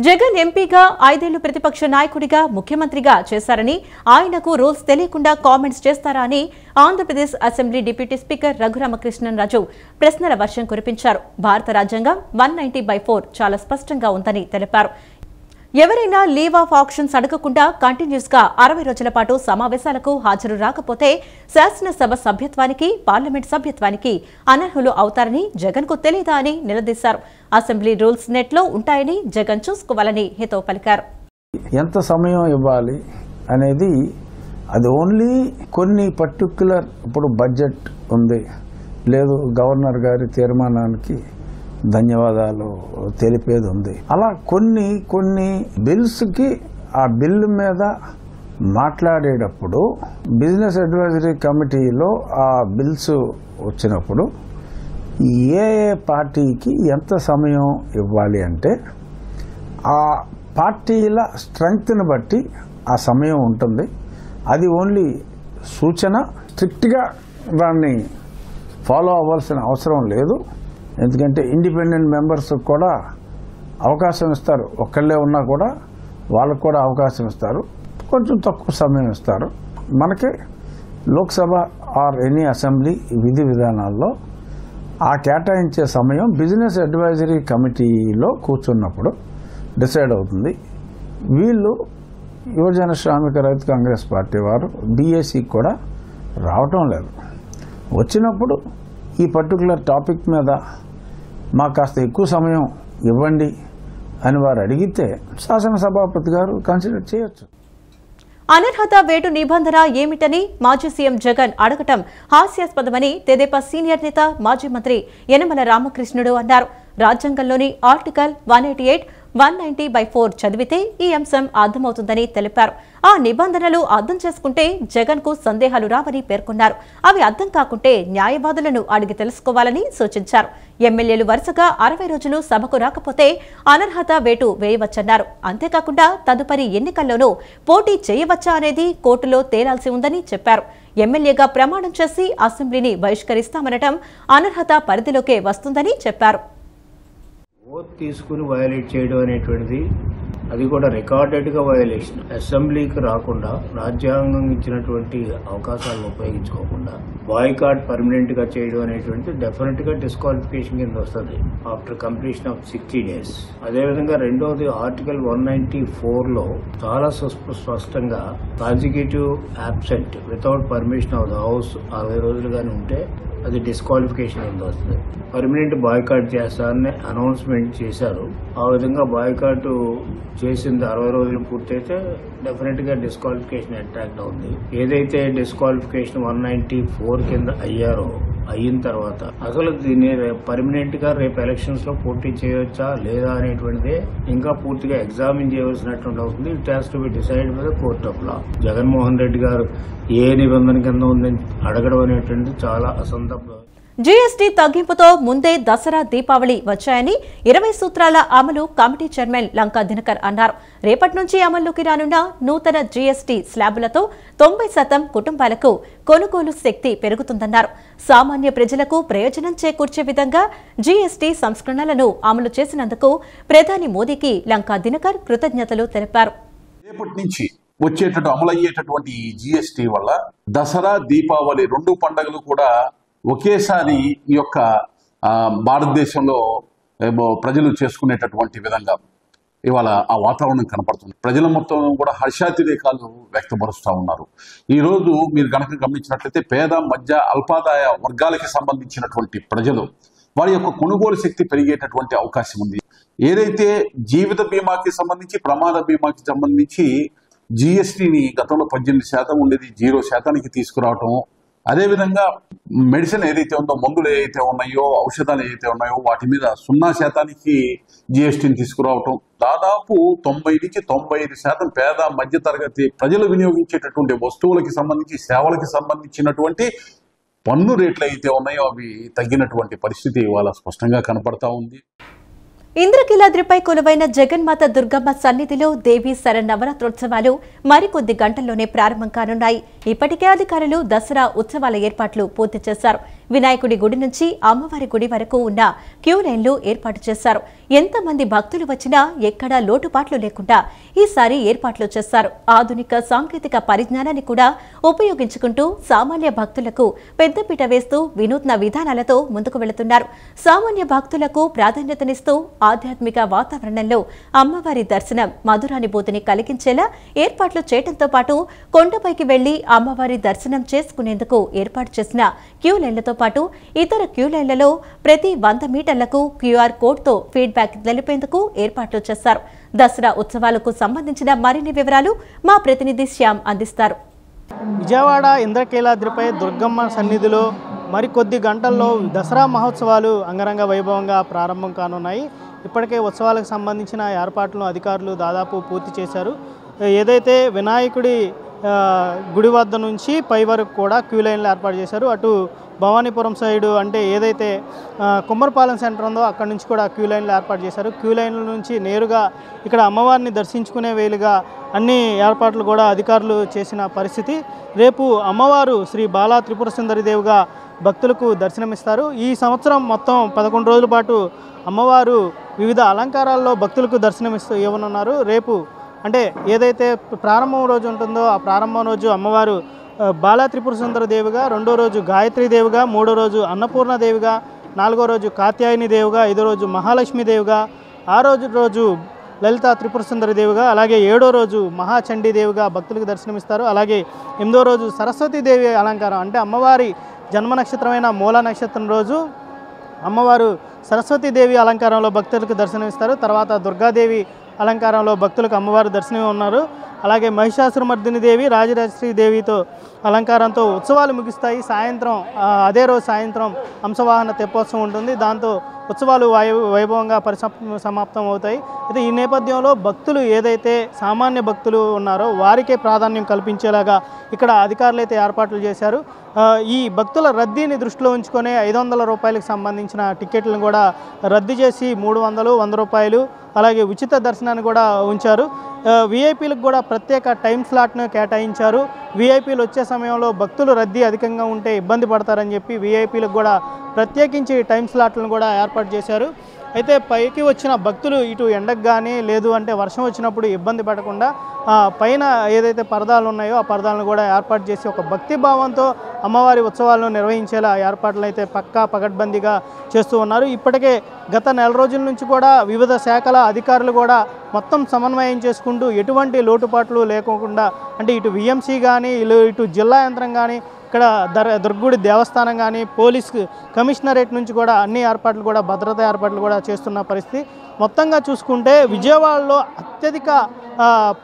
జగన్ ఎంపీగా 5 ఏళ్లు ప్రతిపక్ష నాయకుడిగా ముఖ్యమంత్రిగా చేశారని ఆయనకు రూల్స్ తెలియకుండా కామెంట్స్ చేస్తారా అని Andhra Pradesh assembly deputy speaker Raghurama Krishna Raju ప్రశ్నల వర్షం కురిపించారు. భారత రాజ్యాంగం 190/4 చాలా స్పష్టంగా ఉందని తెలిపారు. ఎవరైనా లీవ్ ఆఫ్ ఆక్షన్స్ అడగకుండా కంటిన్యూస్ గా 60 రోజుల పాటు సమావేశాలకు హాజరు రాకపోతే శాసనసభ సభ్యత్వానికి పార్లమెంట్ సభ్యత్వానికి అనర్హులు అవుతారని జగన్ కు తెలియదా అని నిలదీశారు. అసెంబ్లీ రూల్స్ నెట్ లో ఉంటాయని జగన్ చూసుకోవాలని హితవు పలికారు. ఎంత సమయం ఇవ్వాలి అనేది అది ఓన్లీ కొన్ని పర్టిక్యులర్ ఇప్పుడు బడ్జెట్ ఉంది లేదు గవర్నర్ గారి తీర్మానానికి ధన్యవాదాలు తెలిపేది ఉంది. అలా కొన్ని బిల్స్కి ఆ బిల్లు మీద మాట్లాడేటప్పుడు బిజినెస్ అడ్వైజరీ కమిటీలో ఆ బిల్స్ వచ్చినప్పుడు ఏ పార్టీకి ఎంత సమయం ఇవ్వాలి అంటే ఆ పార్టీల స్ట్రెంగ్త్ని బట్టి ఆ సమయం ఉంటుంది. అది ఓన్లీ సూచన, స్ట్రిక్ట్గా దాన్ని ఫాలో అవ్వాల్సిన అవసరం లేదు. ఎందుకంటే ఇండిపెండెంట్ మెంబర్స్ కూడా అవకాశం ఇస్తారు. ఒక్కళ్ళే ఉన్నా కూడా వాళ్ళకు కూడా అవకాశం ఇస్తారు. కొంచెం తక్కువ సమయం ఇస్తారు. మనకి లోక్సభ ఆర్ ఎనీ అసెంబ్లీ విధి విధానాల్లో ఆ కేటాయించే సమయం బిజినెస్ అడ్వైజరీ కమిటీలో కూర్చున్నప్పుడు డిసైడ్ అవుతుంది. వీళ్ళు యువజన శ్రామిక రైతు కాంగ్రెస్ పార్టీ వారు బీఏసీకి కూడా రావటం లేదు. వచ్చినప్పుడు ఈ పర్టికులర్ టాపిక్ మీద మాకు కాస్త ఎక్కువ సమయం ఇవ్వండి అని వారు అడిగితే శాసనసభాపతి గారు కన్సిడర్ చేయొచ్చు. అనర్హత వేటు నిబంధన ఏమిటని మాజీ సీఎం జగన్ అడగటం హాస్యాస్పదమని తెదేపా సీనియర్ నేత మాజీ మంత్రి యనమల రామకృష్ణుడు అన్నారు. రాజ్యాంగంలోని ఆర్టికల్ 188, 190/4 చదివితే ఈ అంశం అర్థమవుతుందని తెలిపారు. ఆ నిబంధనలు అర్థం చేసుకుంటే జగన్ కు సందేహాలు రావని పేర్కొన్నారు. అవి అర్థం కాకుంటే న్యాయవాదులను అడిగి తెలుసుకోవాలని సూచించారు. ఎమ్మెల్యేలు వరుసగా 60 రోజులు సభకు రాకపోతే అనర్హత వేటు వేయవచ్చన్నారు. అంతేకాకుండా తదుపరి ఎన్నికల్లోనూ పోటీ చేయవచ్చా అనేది కోర్టులో తేలాల్సి ఉందని చెప్పారు. ఎమ్మెల్యేగా ప్రమాణం చేసి అసెంబ్లీని బహిష్కరిస్తామనటం అనర్హత పరిధిలోకే వస్తుందని చెప్పారు. ఓత్ తీసుకుని వయలేట్ చేయడం అనేటువంటిది అది కూడా రికార్డెడ్గా వయలేషన్. అసెంబ్లీకి రాకుండా రాజ్యాంగం ఇచ్చినటువంటి అవకాశాలను ఉపయోగించుకోకుండా బాయ్కాట్ పర్మనెంట్ గా చేయడం అనేటువంటిది డెఫినెట్ గా డిస్క్వాలిఫికేషన్ కింద వస్తుంది ఆఫ్టర్ కంప్లీషన్ ఆఫ్ 60 days. అదేవిధంగా రెండవది ఆర్టికల్ 194 లో చాలా స్పష్టంగా consecutive absent without permission of the house 60 రోజులుగానే ఉంటే అది డిస్క్వాలిఫికేషన్ కింద వస్తుంది. పర్మనెంట్ బాయ్కాట్ చేస్తారని అనౌన్స్మెంట్ చేశారు. ఆ విధంగా బాయ్కాట్ చేసింది 60 రోజులు పూర్తయితే డెఫినెట్ గా డిస్క్వాలిఫికేషన్ అట్రాక్ట్ అవుతుంది. ఏదైతే డిస్క్వాలిఫికేషన్ 194 కింద అయిన తర్వాత అసలు దీన్ని పర్మనెంట్ గా రేపు ఎలక్షన్స్ లో పోటీ చేయవచ్చా లేదా అనేటువంటిదే ఇంకా పూర్తిగా ఎగ్జామిన్ చేయవలసినటువంటి అవుతుంది. It has to be decide by the court of law. Jaganmohan Reddy గారు ఏ నిబంధన కింద ఉందని అడగడం అనేటువంటిది చాలా అసందర్భం. జీఎస్టీ తగ్గింపుతో ముందే దసరా దీపావళి వచ్చాయని 20 సూత్రాల అమలు కమిటీ చైర్మన్ లంకా దినకర్ అన్నారు. రేపటి నుంచి అమల్లోకి రానున్న నూతన జీఎస్టీ స్లాబులతో 90% కుటుంబాలకు కొనుగోలు శక్తి పెరుగుతుందన్నారు. సామాన్య ప్రజలకు ప్రయోజనం చేకూర్చే విధంగా జీఎస్టీ సంస్కరణలను అమలు చేసినందుకు ప్రధాని మోదీకి లంకా దినకర్ కృతజ్ఞతలు తెలిపారు. రేపటి నుంచి వచ్చేటట్టు అమలయ్యేటటువంటి ఈ జీఎస్టీ వల్ల దసరా దీపావళి 2 పండుగలు కూడా ఒకేసారి ఈ యొక్క భారతదేశంలో ప్రజలు చేసుకునేటటువంటి విధంగా ఇవాళ ఆ వాతావరణం కనపడుతుంది. ప్రజల మొత్తం కూడా హర్షాతిరేకాలు వ్యక్తపరుస్తూ ఉన్నారు. ఈరోజు మీరు కనుక గమనించినట్లయితే పేద మధ్య అల్పాదాయ వర్గాలకి సంబంధించినటువంటి ప్రజలు వారి యొక్క కొనుగోలు శక్తి పెరిగేటటువంటి అవకాశం ఉంది. ఏదైతే జీవిత బీమాకి సంబంధించి ప్రమాద బీమాకి సంబంధించి జీఎస్టీని గతంలో 18% ఉండేది 0% తీసుకురావటం, అదేవిధంగా మెడిసిన్ ఏదైతే ఉందో మందులు ఏదైతే ఉన్నాయో ఔషధాలు ఏదైతే ఉన్నాయో వాటి మీద 0% జీఎస్టీని తీసుకురావటం, దాదాపు 90 నుంచి 95% పేద మధ్యతరగతి ప్రజలు వినియోగించేటటువంటి వస్తువులకి సంబంధించి సేవలకి సంబంధించినటువంటి పన్ను రేట్లు అయితే ఉన్నాయో అవి తగ్గినటువంటి పరిస్థితి ఇవాళ స్పష్టంగా కనపడతా ఉంది. ఇంద్రకీలాద్రిపై కొలువైన జగన్మాత దుర్గమ్మ సన్నిధిలో దేవీ శరన్నవరాత్రోత్సవాలు మరికొద్ది గంటల్లోనే ప్రారంభం కానున్నాయి. ఇప్పటికే అధికారులు దసరా ఉత్సవాల ఏర్పాట్లు పూర్తి చేశారు. వినాయకుడి గుడి నుంచి అమ్మవారి గుడి వరకు ఉన్న క్యూ లైన్లు ఏర్పాటు చేశారు. ఎంతమంది భక్తులు వచ్చినా ఎక్కడా లోటుపాట్లు లేకుండా ఈసారి ఏర్పాట్లు చేశారు. ఆధునిక సాంకేతిక పరిజ్ఞానాన్ని కూడా ఉపయోగించుకుంటూ సామాన్య భక్తులకు పెద్దపీట వేస్తూ వినూత్న విధానాలతో ముందుకు వెళుతున్నారు. సామాన్య భక్తులకు ప్రాధాన్యతనిస్తూ ఆధ్యాత్మిక వాతావరణంలో అమ్మవారి దర్శనం మధురానుభూతిని కలిగించేలా ఏర్పాట్లు చేయడంతో పాటు కొండపైకి వెళ్లి అమ్మవారి దర్శనం చేసుకునేందుకు ఏర్పాటు చేసిన క్యూ లైన్లతో పాటు ఇతర క్యూ లైన్లలో ప్రతి 100 మీటర్లకు QR కోడ్తో ఫీడ్బ్యాక్ తెలిపేందుకు ఏర్పాట్లు చేశారు. దసరా ఉత్సవాలకు సంబంధించిన మరిన్ని వివరాలు మా ప్రతినిధి శ్యామ్ అందిస్తారు. విజయవాడ ఇంద్రకీలాద్రిపై దుర్గమ్మ సన్నిధిలో మరికొద్ది గంటల్లో దసరా మహోత్సవాలు అంగరంగ వైభవంగా ప్రారంభం కానున్నాయి. ఇప్పటికే ఉత్సవాలకు సంబంధించిన ఏర్పాట్లను అధికారులు దాదాపు పూర్తి చేశారు. ఏదైతే వినాయకుడి గుడి వద్ద నుంచి పై వరకు కూడా క్యూ లైన్లు ఏర్పాటు చేశారు. అటు భవానీపురం సైడు అంటే ఏదైతే కుమ్మరపాలెం సెంటర్ ఉందో అక్కడి నుంచి కూడా క్యూ లైన్లు ఏర్పాటు చేశారు. క్యూ లైన్ల నుంచి నేరుగా ఇక్కడ అమ్మవారిని దర్శించుకునే వేలుగా అన్ని ఏర్పాట్లు కూడా అధికారులు చేసిన పరిస్థితి. రేపు అమ్మవారు శ్రీ బాలా త్రిపుర సుందరి దేవిగా భక్తులకు దర్శనమిస్తారు. ఈ సంవత్సరం మొత్తం 11 రోజుల పాటు అమ్మవారు వివిధ అలంకారాల్లో భక్తులకు ఇవ్వనున్నారు. రేపు అంటే ఏదైతే ప్రారంభం రోజు ఉంటుందో ఆ ప్రారంభం రోజు అమ్మవారు బాలా త్రిపుర సుందరి దేవిగా, 2వ రోజు గాయత్రీ దేవిగా, 3వ రోజు అన్నపూర్ణ దేవిగా, 4వ రోజు కాత్యాయని దేవిగా, 5వ రోజు మహాలక్ష్మి దేవిగా, 6వ రోజు లలిత త్రిపుర సుందరి దేవిగా, అలాగే 7వ రోజు మహాచండీ దేవిగా భక్తులకు దర్శనమిస్తారు. అలాగే 8వ రోజు సరస్వతీ దేవి అలంకారం అంటే అమ్మవారి జన్మ నక్షత్రమైన మూల నక్షత్రం రోజు అమ్మవారు సరస్వతీదేవి అలంకారంలో భక్తులకు దర్శనమిస్తారు. తర్వాత దుర్గాదేవి అలంకారంలో భక్తులకు అమ్మవారు దర్శనం ఉన్నారు. అలాగే మహిషాసురమర్దిని దేవి, రాజరాజశ్రీ దేవితో అలంకారంతో ఉత్సవాలు ముగిస్తాయి. సాయంత్రం అదే రోజు సాయంత్రం హంసవాహన తెప్పోత్సవం ఉంటుంది. దాంతో ఉత్సవాలు వైభవంగా సమాప్తం అవుతాయి. అయితే ఈ నేపథ్యంలో భక్తులు ఏదైతే సామాన్య భక్తులు ఉన్నారో వారికే ప్రాధాన్యం కల్పించేలాగా ఇక్కడ అధికారులు అయితే ఏర్పాట్లు చేశారు. ఈ భక్తుల రద్దీని దృష్టిలో ఉంచుకొని 500 రూపాయలకు సంబంధించిన టికెట్లను కూడా రద్దు చేసి 300, 100 రూపాయలు అలాగే ఉచిత దర్శనాన్ని కూడా ఉంచారు. వీఐపీలకు కూడా ప్రత్యేక టైం స్లాట్ను కేటాయించారు. వీఐపీలు వచ్చే సమయంలో భక్తులు రద్దీ అధికంగా ఉంటే ఇబ్బంది పడతారని చెప్పి వీఐపీలకు కూడా ప్రత్యేకించి టైం స్లాట్లను కూడా ఏర్పాటు చేశారు. అయితే పైకి వచ్చిన భక్తులు ఇటు ఎండకు కానీ లేదు అంటే వర్షం వచ్చినప్పుడు ఇబ్బంది పడకుండా పైన ఏదైతే పరదాలు ఉన్నాయో ఆ పరదాలను కూడా ఏర్పాటు చేసి ఒక భక్తి భావంతో అమ్మవారి ఉత్సవాలను నిర్వహించేలా ఏర్పాట్లను అయితే పకడ్బందీగా చేస్తూ ఉన్నారు. ఇప్పటికే గత నెల రోజుల నుంచి కూడా వివిధ శాఖల అధికారులు కూడా మొత్తం సమన్వయం చేసుకుంటూ ఎటువంటి లోటుపాట్లు లేకోకుండా అంటే ఇటు విఎంసీ కానీ ఇటు జిల్లా యంత్రం కానీ ఇక్కడ దుర్గుడి దేవస్థానం కానీ పోలీస్ కమిషనరేట్ నుంచి కూడా అన్ని ఏర్పాట్లు కూడా భద్రతా ఏర్పాట్లు కూడా చేస్తున్న పరిస్థితి. మొత్తంగా చూసుకుంటే విజయవాడలో అత్యధిక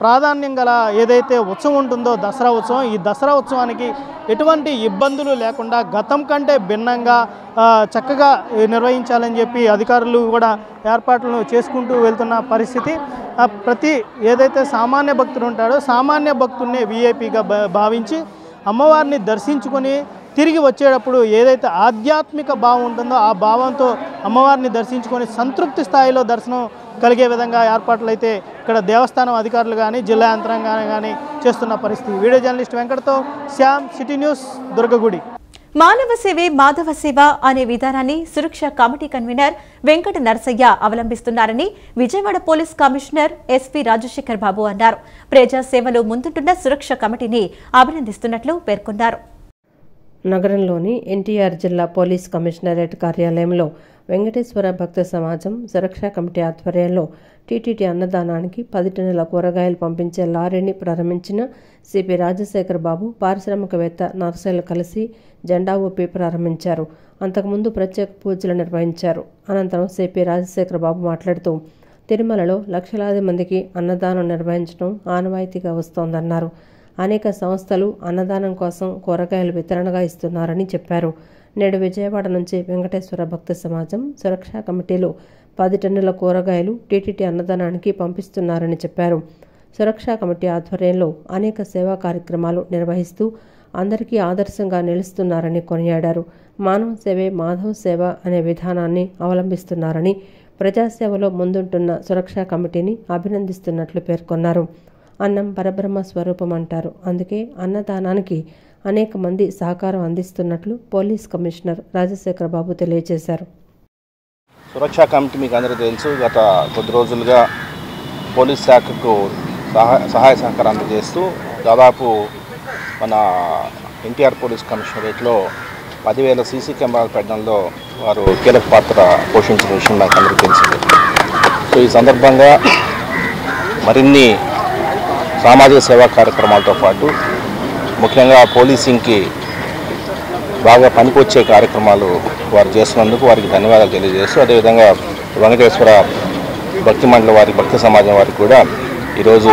ప్రాధాన్యం గల ఏదైతే ఉత్సవం ఉంటుందో దసరా ఉత్సవం, ఈ దసరా ఉత్సవానికి ఎటువంటి ఇబ్బందులు లేకుండా గతం కంటే భిన్నంగా చక్కగా నిర్వహించాలని చెప్పి అధికారులు కూడా ఏర్పాట్లను చేసుకుంటూ వెళ్తున్న పరిస్థితి. ప్రతి ఏదైతే సామాన్య భక్తుడు ఉంటాడో సామాన్య భక్తుడిని వీఐపీగా భావించి అమ్మవారిని దర్శించుకొని తిరిగి వచ్చేటప్పుడు ఏదైతే ఆధ్యాత్మిక భావం ఉంటుందో ఆ భావంతో అమ్మవారిని దర్శించుకొని సంతృప్తి స్థాయిలో దర్శనం కలిగే విధంగా ఏర్పాట్లు అయితే ఇక్కడ దేవస్థానం అధికారులు కానీ జిల్లా యంత్రాంగాన్ని కానీ చేస్తున్న పరిస్థితి. వీడియో జర్నలిస్ట్ వెంకటతో శ్యామ్, సిటీ న్యూస్, దుర్గగుడి. మానవ సేవే మాధవ సేవ అనే విధానాన్ని సురక్ష కమిటీ కన్వీనర్ వెంకట నరసయ్య అవలంబిస్తున్నారని Vijayawada police commissioner SP Rajasekhar Babu అన్నారు. ప్రజా సేవలో ముందుంటున్న సురక్ష కమిటీని అభినందిస్తున్నట్లు పేర్కొన్నారు. నగరంలోని ఎన్టీఆర్ జిల్లా పోలీస్ కమిషనరేట్ కార్యాలయంలో వెంకటేశ్వర భక్త సమాజం సురక్షా కమిటీ ఆధ్వర్యంలో టీటీటీ అన్నదానానికి 10 టన్నుల కూరగాయలు పంపించే లారీని ప్రారంభించిన సిపి రాజశేఖర్ బాబు పారిశ్రామికవేత్త నరసయ్యలు కలిసి జెండా ఊపి ప్రారంభించారు. అంతకుముందు ప్రత్యేక పూజలు నిర్వహించారు. అనంతరం సిపి రాజశేఖర్ బాబు మాట్లాడుతూ తిరుమలలో లక్షలాది మందికి అన్నదానం నిర్వహించడం ఆనవాయితీగా వస్తోందన్నారు. అనేక సంస్థలు అన్నదానం కోసం కూరగాయలు వితరణగా ఇస్తున్నారని చెప్పారు. నేడు విజయవాడ నుంచి వెంకటేశ్వర భక్త సమాజం సురక్షా కమిటీలు 10 టన్నుల కూరగాయలు టీటీటీ అన్నదానానికి పంపిస్తున్నారని చెప్పారు. సురక్షా కమిటీ ఆధ్వర్యంలో అనేక సేవా కార్యక్రమాలు నిర్వహిస్తూ అందరికీ ఆదర్శంగా నిలుస్తున్నారని కొనియాడారు. మానవ సేవే మాధవ సేవ అనే విధానాన్ని అవలంబిస్తున్నారని ప్రజాసేవలో ముందుంటున్న సురక్షా కమిటీని అభినందిస్తున్నట్లు పేర్కొన్నారు. అన్నం పరబ్రహ్మ స్వరూపం అంటారు. అందుకే అన్నదానానికి అనేక మంది సహకారం అందిస్తున్నట్లు పోలీస్ కమిషనర్ రాజశేఖర బాబు తెలియజేశారు. సురక్షా కమిటీ మీకు అందరికీ తెలుసు, గత కొద్ది రోజులుగా పోలీస్ శాఖకు సహాయ సహకారం అందజేస్తూ దాదాపు మన ఎన్టీఆర్ పోలీస్ కమిషనరేట్లో 10,000 సీసీ కెమెరాలు పెట్టడంలో వారు కీలక పాత్ర పోషించిన విషయం నాకు అందరికీ తెలిసింది. సో ఈ సందర్భంగా మరిన్ని సామాజిక సేవా కార్యక్రమాలతో పాటు ముఖ్యంగా పోలీసింగ్కి బాగా పనికొచ్చే కార్యక్రమాలు వారు చేస్తున్నందుకు వారికి ధన్యవాదాలు తెలియజేస్తూ, అదేవిధంగా వెంకటేశ్వర భక్తి మండలి వారి భక్తి సమాజం వారికి కూడా ఈరోజు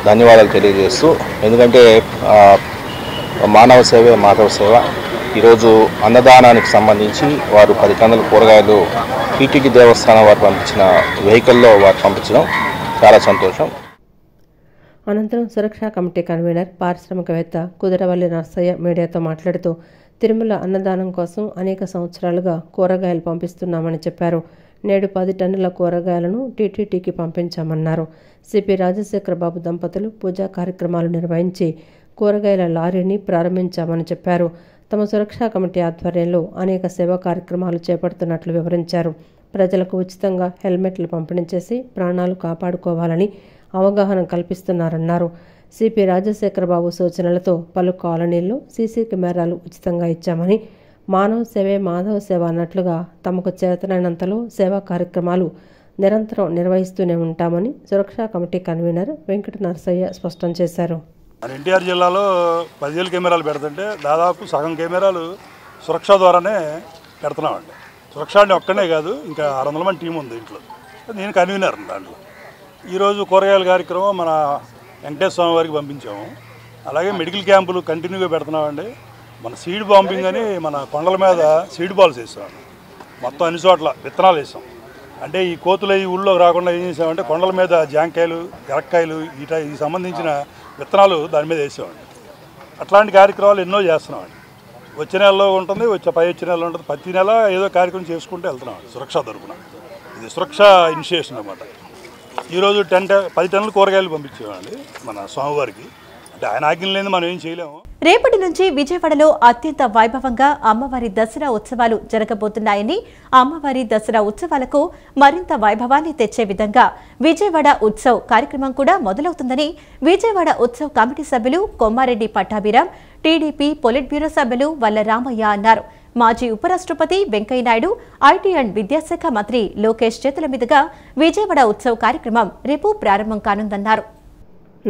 ధన్యవాదాలు తెలియజేస్తూ, ఎందుకంటే మానవ సేవే మాధవ సేవ. ఈరోజు అన్నదానానికి సంబంధించి వారు 10 టన్నుల కూరగాయలు టీటీడీ దేవస్థానం వారు పంపించిన వెహికల్లో వారు పంపించడం చాలా సంతోషం. అనంతరం సురక్షా కమిటీ కన్వీనర్ పారిశ్రామికవేత్త కుదరవల్లి నర్సయ్య మీడియాతో మాట్లాడుతూ తిరుమల అన్నదానం కోసం అనేక సంవత్సరాలుగా కూరగాయలు పంపిస్తున్నామని చెప్పారు. నేడు 10 టన్నుల కూరగాయలను టీటీడీకి పంపించామన్నారు. సిపి రాజశేఖర బాబు దంపతులు పూజా కార్యక్రమాలు నిర్వహించి కూరగాయల లారీని ప్రారంభించామని చెప్పారు. తమ సురక్షా కమిటీ ఆధ్వర్యంలో అనేక సేవా కార్యక్రమాలు చేపడుతున్నట్లు వివరించారు. ప్రజలకు ఉచితంగా హెల్మెట్లు పంపిణీ చేసి ప్రాణాలు కాపాడుకోవాలని అవగాహన కల్పిస్తున్నారన్నారు. సిపి రాజశేఖరబాబు సూచనలతో పలు కాలనీల్లో సీసీ కెమెరాలు ఉచితంగా ఇచ్చామని, మానవ సేవే మాధవ సేవ అన్నట్లుగా తమకు చేతనైనంతలో సేవా కార్యక్రమాలు నిరంతరం నిర్వహిస్తూనే ఉంటామని సురక్షా కమిటీ కన్వీనర్ వెంకట నరసయ్య స్పష్టం చేశారు. ఎన్టీఆర్ జిల్లాలో 10,000 కెమెరాలు పెడుతుంటే దాదాపు సగం కెమెరాలు సురక్ష ద్వారానే పెడుతున్నామండి. సురక్ష అంటే ఒక్కనే కాదు, ఇంకా 600 మంది టీం ఉంది ఇంట్లో. నేను కన్వీనర్ దాంట్లో. ఈరోజు కూరగాయల కార్యక్రమం మన వెంకటేశ్వర స్వామి వారికి పంపించాము. అలాగే మెడికల్ క్యాంపులు కంటిన్యూగా పెడుతున్నామండి. మన సీడ్ బాంబింగ్ అని మన కొండల మీద సీడ్ బాల్స్ వేసాం. మొత్తం అన్ని చోట్ల విత్తనాలు వేసాం. అంటే ఈ కోతులు ఈ ఊళ్ళో రాకుండా ఏం చేసామంటే కొండల మీద జాంకాయలు, ఎరక్కాయలు ఈ సంబంధించిన విత్తనాలు దాని మీద వేసామండి. అట్లాంటి కార్యక్రమాలు ఎన్నో చేస్తున్నామండి. వచ్చే నెలలో ఉంటుంది, వచ్చే నెలలో ఉంటుంది. ప్రతి నెల ఏదో కార్యక్రమం చేసుకుంటూ వెళ్తున్నామండి సురక్ష తరపున. ఇది సురక్ష ఇనిషియేషన్ అన్నమాట. ఈరోజు 10 టన్నుల కూరగాయలు పంపించేవాడి మన స్వామివారికి. అంటే ఆయన ఆజ్ఞ లేని మనం ఏం చేయలేము. రేపటి నుంచి విజయవాడలో అత్యంత వైభవంగా అమ్మవారి దసరా ఉత్సవాలు జరగబోతున్నాయని, అమ్మవారి దసరా ఉత్సవాలకు మరింత వైభవాన్ని తెచ్చే విధంగా విజయవాడ ఉత్సవ్ కార్యక్రమం కూడా మొదలవుతుందని విజయవాడ ఉత్సవ్ కమిటీ సభ్యులు Kommareddy Pattabhiram, TDP polit bureau సభ్యులు వల్ల రామయ్య అన్నారు. మాజీ ఉపరాష్ట్రపతి వెంకయ్యనాయుడు, ఐటీ అండ్ విద్యాశాఖ మంత్రి లోకేష్ చేతుల మీదుగా విజయవాడ ఉత్సవ్ కార్యక్రమం రేపు ప్రారంభం కానుందన్నారు.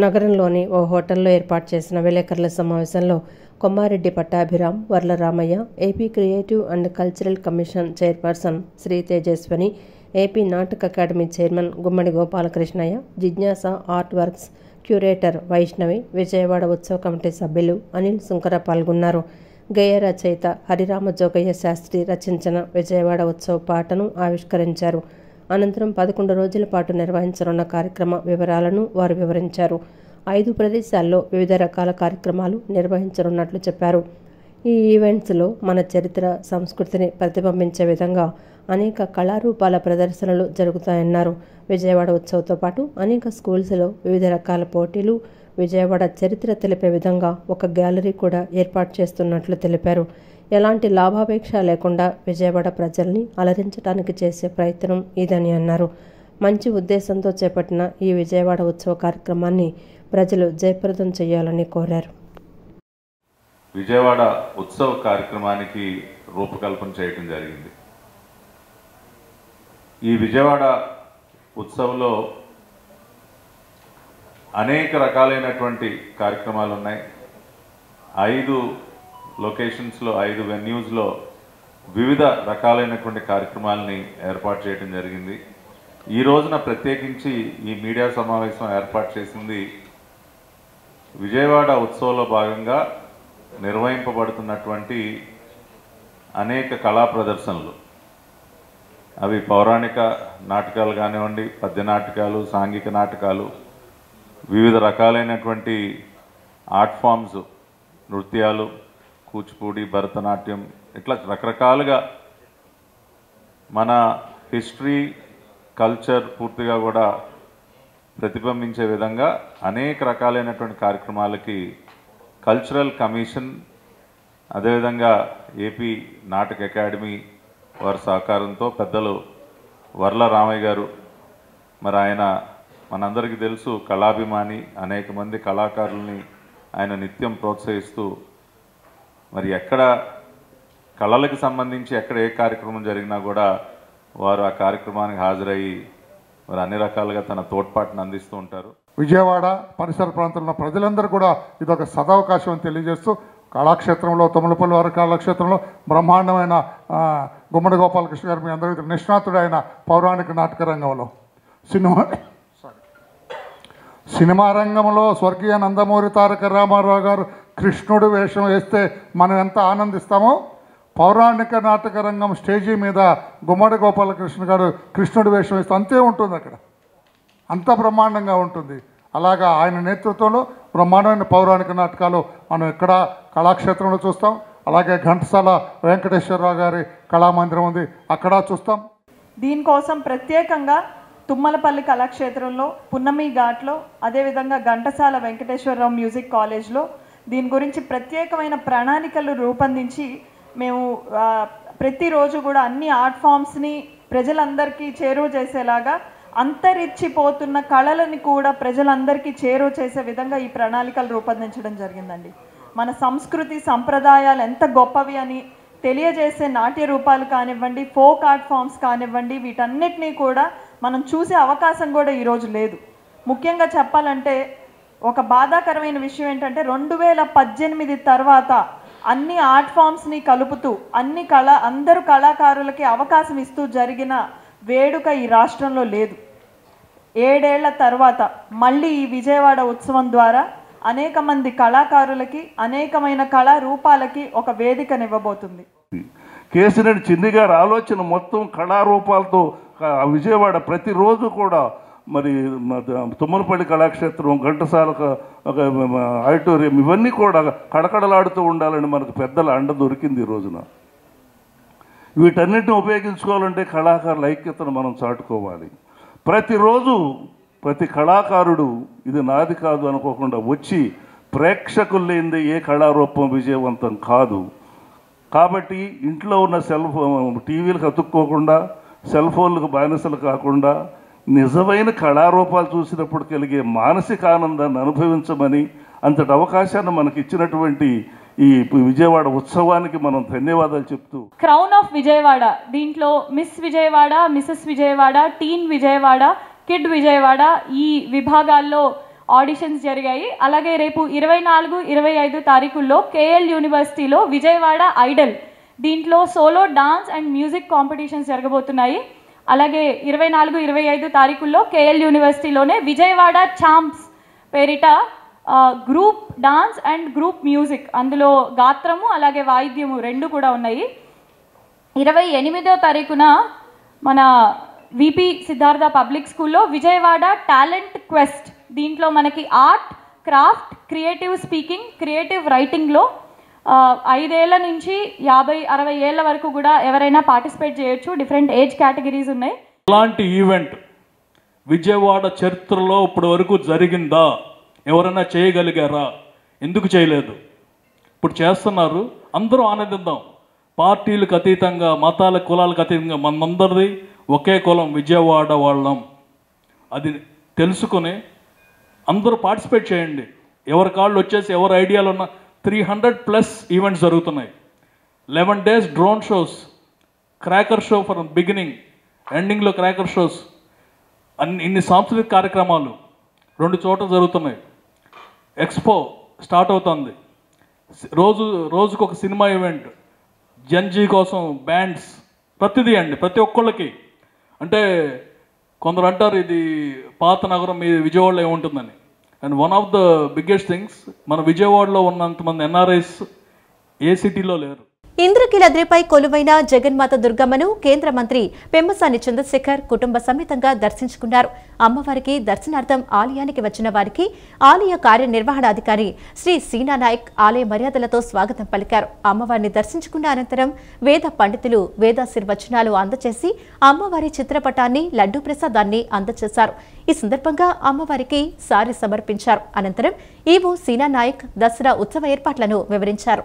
నగరంలోని ఓ హోటల్లో ఏర్పాటు చేసిన విలేకరుల సమావేశంలో Kommareddy Pattabhiram, Varla Ramaiah, AP creative and cultural commission chairperson Sri Tejaswani, AP నాటక academy chairman Gummadi Gopalakrishnaiah, Jignasa art works curator Vaishnavi, Vijayawada ఉత్సవ కమిటీ సభ్యులు అనిల్ సుంకర పాల్గొన్నారు. గేయ రచయిత హరిరామ జోగయ్య శాస్త్రి రచించిన విజయవాడ ఉత్సవ పాటను ఆవిష్కరించారు. అనంతరం 11 రోజుల పాటు నిర్వహించనున్న కార్యక్రమ వివరాలను వారు వివరించారు. 5 ప్రదేశాల్లో వివిధ రకాల కార్యక్రమాలు నిర్వహించనున్నట్లు చెప్పారు. ఈ ఈవెంట్స్లో మన చరిత్ర, సంస్కృతిని ప్రతిబింబించే విధంగా అనేక కళారూపాల ప్రదర్శనలు జరుగుతాయన్నారు. విజయవాడ ఉత్సవంతో పాటు అనేక స్కూల్స్లో వివిధ రకాల పోటీలు, విజయవాడ చరిత్ర తెలిపే విధంగా ఒక గ్యాలరీ కూడా ఏర్పాటు చేస్తున్నట్లు తెలిపారు. ఎలాంటి లాభాపేక్ష లేకుండా విజయవాడ ప్రజల్ని అలరించడానికి చేసే ప్రయత్నం ఇదని అన్నారు. మంచి ఉద్దేశంతో చేపట్టిన ఈ విజయవాడ ఉత్సవ కార్యక్రమాన్ని ప్రజలు జయప్రదం చేయాలని కోరారు. విజయవాడ ఉత్సవ కార్యక్రమానికి రూపకల్పన చేయడం జరిగింది. ఈ విజయవాడ ఉత్సవంలో అనేక రకాలైనటువంటి కార్యక్రమాలు ఉన్నాయి. 5 లొకేషన్స్లో 5 వెన్యూస్లో వివిధ రకాలైనటువంటి కార్యక్రమాలని ఏర్పాటు చేయడం జరిగింది. ఈ రోజున ప్రత్యేకించి ఈ మీడియా సమావేశం ఏర్పాటు చేసింది విజయవాడ ఉత్సవంలో భాగంగా నిర్వహింపబడుతున్నటువంటి అనేక కళా ప్రదర్శనలు. అవి పౌరాణిక నాటకాలు కానివ్వండి, పద్య నాటకాలు, సాంఘిక నాటకాలు, వివిధ రకాలైనటువంటి ఆర్ట్ ఫామ్స్, నృత్యాలు, కూచిపూడి, భరతనాట్యం, ఇట్లా రకరకాలుగా మన హిస్టరీ, కల్చర్ పూర్తిగా కూడా ప్రతిబింబించే విధంగా అనేక రకాలైనటువంటి కార్యక్రమాలకి కల్చరల్ కమిషన్, అదేవిధంగా ఏపీ నాటక అకాడమీ వారి సహకారంతో పెద్దలు వర్ల రామయ్య గారు, మరి ఆయన మనందరికీ తెలుసు కళాభిమాని, అనేక మంది కళాకారుల్ని ఆయన నిత్యం ప్రోత్సహిస్తూ మరి ఎక్కడ కళలకు సంబంధించి ఎక్కడ ఏ కార్యక్రమం జరిగినా కూడా వారు ఆ కార్యక్రమానికి హాజరయ్యి మరి అన్ని రకాలుగా తన తోడ్పాటును అందిస్తూ ఉంటారు. విజయవాడ పరిసర ప్రాంతంలో ప్రజలందరూ కూడా ఇదొక సదవకాశం అని తెలియజేస్తూ కళాక్షేత్రంలో తుమ్మలపల్లి వారి కళాక్షేత్రంలో బ్రహ్మాండమైన గుమ్మడి గోపాలకృష్ణ గారు మీ అందరికీ నిష్ణాతుడైన పౌరాణిక నాటక రంగంలో సినిమా రంగంలో స్వర్గీయ నందమూరి తారక రామారావు గారు కృష్ణుడు వేషం వేస్తే మనం ఎంత ఆనందిస్తామో, పౌరాణిక నాటక రంగం స్టేజీ మీద గుమ్మడి గోపాలకృష్ణ గారు కృష్ణుడు వేషం వేస్తే అంతే ఉంటుంది, అక్కడ అంత బ్రహ్మాండంగా ఉంటుంది. అలాగా ఆయన నేతృత్వంలో బ్రహ్మాండమైన పౌరాణిక నాటకాలు మనం ఇక్కడ కళాక్షేత్రంలో చూస్తాం. అలాగే ఘంటసాల వెంకటేశ్వరరావు గారి కళామందిరం ఉంది, అక్కడ చూస్తాం. దీనికోసం ప్రత్యేకంగా తుమ్మలపల్లి కళాక్షేత్రంలో, పున్నమి ఘాట్లో, అదేవిధంగా ఘంటసాల వెంకటేశ్వరరావు మ్యూజిక్ కాలేజ్లో దీని గురించి ప్రత్యేకమైన ప్రణాళికలు రూపొందించి మేము ప్రతిరోజు కూడా అన్ని ఆర్ట్ ఫామ్స్ని ప్రజలందరికీ చేరువ చేసేలాగా, అంతరించిపోతున్న కళలని కూడా ప్రజలందరికీ చేరువ చేసే విధంగా ఈ ప్రణాళికలు రూపొందించడం జరిగిందండి. మన సంస్కృతి సంప్రదాయాలు ఎంత గొప్పవి అని తెలియజేసే నాట్య రూపాలు కానివ్వండి, ఫోక్ ఆర్ట్ ఫామ్స్ కానివ్వండి, వీటన్నిటినీ కూడా మనం చూసే అవకాశం కూడా ఈరోజు లేదు. ముఖ్యంగా చెప్పాలంటే ఒక బాధాకరమైన విషయం ఏంటంటే 2018 తర్వాత అన్ని ఆర్ట్ ఫామ్స్ని కలుపుతూ అందరు కళాకారులకి అవకాశం ఇస్తూ జరిగిన వేడుక ఈ రాష్ట్రంలో లేదు. 7 ఏళ్ల తర్వాత మళ్ళీ ఈ విజయవాడ ఉత్సవం ద్వారా అనేక మంది కళాకారులకి, అనేకమైన కళారూపాలకి ఒక వేదికనివ్వబోతుంది. కేసిరెడ్డి చిన్ని గారి ఆలోచన మొత్తం కళారూపాలతో విజయవాడ ప్రతిరోజు కూడా మరి తుమ్మలపల్లి కళాక్షేత్రం, ఘంటసాల ఆడిటోరియం ఇవన్నీ కూడా కడకడలాడుతూ ఉండాలని మనకు పెద్దల అండ దొరికింది ఈ రోజున. వీటన్నిటిని ఉపయోగించుకోవాలంటే కళాకారుల ఐక్యతను మనం చాటుకోవాలి. ప్రతిరోజు ప్రతి కళాకారుడు ఇది నాది కాదు అనుకోకుండా వచ్చి ప్రేక్షకులు లేనిదే ఏ కళారూపం విజయవంతం కాదు. కాబట్టి ఇంట్లో ఉన్న టీవీలకు అతుక్కోకుండా, సెల్ ఫోన్లకు బానిసలు కాకుండా నిజమైన కళారూపాలు చూసినప్పుడు కలిగే మానసిక ఆనందాన్ని అనుభవించమని, అంతటి అవకాశాన్ని మనకి ఇచ్చినటువంటి ఈ విజయవాడ ఉత్సవానికి మనం ధన్యవాదాలు చెప్తూ, క్రౌన్ ఆఫ్ విజయవాడ దీంట్లో మిస్ విజయవాడ, మిసెస్ విజయవాడ, టీన్ విజయవాడ, కిడ్ విజయవాడ ఈ విభాగాల్లో ఆడిషన్స్ జరిగాయి. అలాగే రేపు 24, 25 తారీఖుల్లో కేఎల్ యూనివర్సిటీలో విజయవాడ ఐడల్ దీంట్లో solo dance and music competitions జరగబోతున్నాయి. అలాగే 24, 25 తారీఖుల్లో కేఎల్ యూనివర్సిటీలోనే విజయవాడ ఛాంప్స్ పేరిట group dance and group music, అందులో గాత్రము అలాగే వాయిద్యము 2 కూడా ఉన్నాయి. 28వ తారీఖున మన విపి సిద్ధార్థ పబ్లిక్ స్కూల్లో విజయవాడ టాలెంట్ క్వెస్ట్ దీంట్లో మనకి art, craft, creative speaking, creative రైటింగ్లో 5 ఏళ్ల నుంచి 50, 60 ఏళ్ల వరకు కూడా ఎవరైనా పార్టిసిపేట్ చేయొచ్చు. డిఫరెంట్ ఏజ్ కేటగిరీస్ ఉన్నాయి. ఇలాంటి ఈవెంట్ విజయవాడ చరిత్రలో ఇప్పటి వరకు జరిగిందా? ఎవరైనా చేయగలిగారా? ఎందుకు చేయలేదు? ఇప్పుడు చేస్తున్నారు. అందరూ ఆనందిద్దాం. పార్టీలకు అతీతంగా, మతాల కులాలకు అతీతంగా మనందరిది ఒకే కులం, విజయవాడ వాళ్ళం. అది తెలుసుకుని అందరూ పార్టిసిపేట్ చేయండి. ఎవరి కాళ్ళు వచ్చేసి ఎవరి ఐడియాలు ఉన్న 300+ ఈవెంట్స్ జరుగుతున్నాయి. 11 days drone shows, cracker show for beginning, ఎండింగ్లో క్రాకర్ షోస్, ఇన్ని సాంస్కృతిక కార్యక్రమాలు 2 చోట్ల జరుగుతున్నాయి. ఎక్స్పో స్టార్ట్ అవుతుంది. రోజుకు ఒక సినిమా ఈవెంట్, జన్జీ కోసం బ్యాండ్స్, ప్రతిదీ అండి, ప్రతి ఒక్కళ్ళకి. అంటే కొందరు అంటారు ఇది పాత నగరం, మీ విజయవాడలో ఏముంటుందని. And one of the biggest things, మన విజయవాడలో ఉన్నంతమంది ఎన్ఆర్ఐస్ ఏ సిటీలో లేరు. ఇంద్రకీలాద్రిపై కొలువైన జగన్మాత దుర్గమ్మను కేంద్ర మంత్రి పెమ్మసాని చంద్రశేఖర్ కుటుంబ సమేతంగా దర్శించుకున్నారు. అమ్మవారికి దర్శనార్థం ఆలయానికి వచ్చిన వారికి ఆలయ కార్యనిర్వహణాధికారి శ్రీ సీనా నాయక్ ఆలయ మర్యాదలతో స్వాగతం పలికారు. అమ్మవారిని దర్శించుకున్న అనంతరం వేద పండితులు వేదాశీర్వచనాలు అందజేసి అమ్మవారి చిత్రపటాన్ని లడ్డూ ప్రసాదాన్ని అందజేశారు. ఈ సందర్భంగా అమ్మవారికి సారి సమర్పించారు. అనంతరం ఈవో సీనా నాయక్ దసరా ఉత్సవ ఏర్పాట్లను వివరించారు.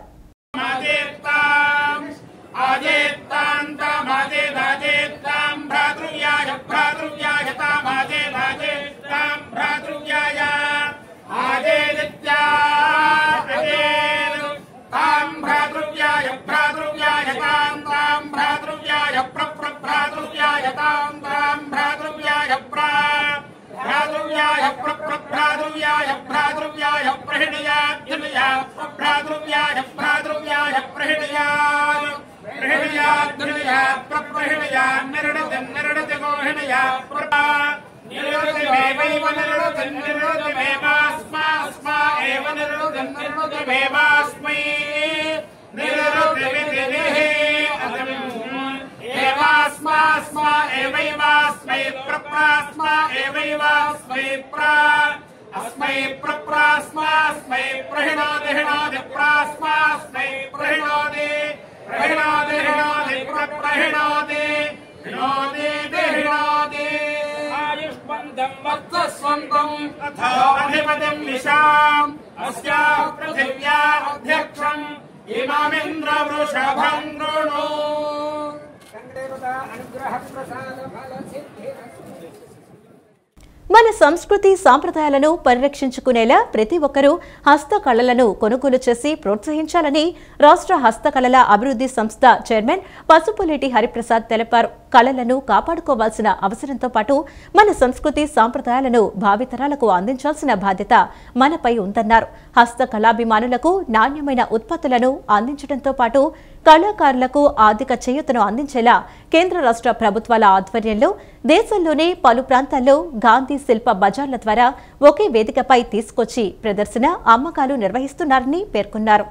మన సంస్కృతి సాంప్రదాయాలను పరిరక్షించుకునేలా ప్రతి ఒక్కరూ హస్తకళలను కొనుగోలు చేసి ప్రోత్సహించాలని రాష్ట్ర హస్తకళల అభివృద్ధి సంస్థ చైర్మన్ పసుపులేటి హరిప్రసాద్ తెలిపారు. కళలను కాపాడుకోవాల్సిన అవసరంతో పాటు మన సంస్కృతి సాంప్రదాయాలను భావితరాలకు అందించాల్సిన బాధ్యత మనపై ఉందన్నారు. హస్తకళాభిమానులకు నాణ్యమైన ఉత్పత్తులను అందించడంతో పాటు కళాకారులకు ఆర్థిక చేయూతను అందించేలా కేంద్ర రాష్ట్ర ప్రభుత్వాల ఆధ్వర్యంలో దేశంలోనే పలు ప్రాంతాల్లో గాంధీ శిల్ప బజార్ల ద్వారా ఒకే వేదికపై తీసుకొచ్చి ప్రదర్శన అమ్మకాలు నిర్వహిస్తున్నారని పేర్కొన్నారు.